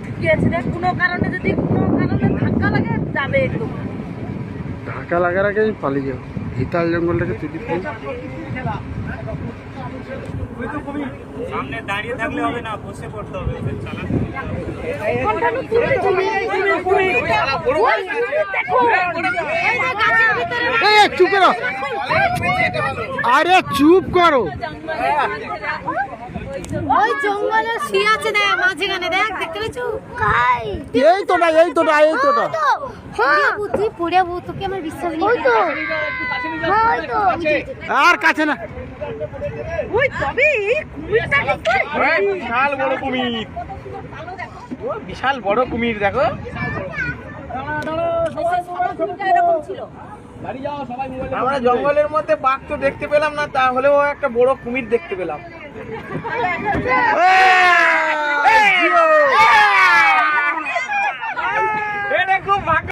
ঢুকিয়েছে রে, কোনো কারণে যদি কোনো কারণে ধাক্কা লাগে যাবে একদম। ধাক্কা লাগার আগেই পালিয়ে যাও, হিতাল জঙ্গলটাকে তুলি। সামনে দাঁড়িয়ে থাকলে হবে না, বসে পড়তে হবে। চুপ করো, আরে চুপ করো। ওই জঙ্গলে শুয়ে আছে, দেখ মাঝখানে, দেখ দেখতে পেয়েছো? এই তো না, এই তো না, এই তো না। তুই পড়ে যাবো, তোকে আমার বিশ্বাস নেই। ওই তো আর কাছে না। ওই তবে এই কুমিরটা কিন্তু বিশাল বড় কুমির, বিশাল বড় কুমির দেখো। এরকম ছিল। আমরা জঙ্গলের মধ্যে বাঘ তো দেখতে পেলাম না, তাহলেও একটা বড় কুমির দেখতে পেলাম।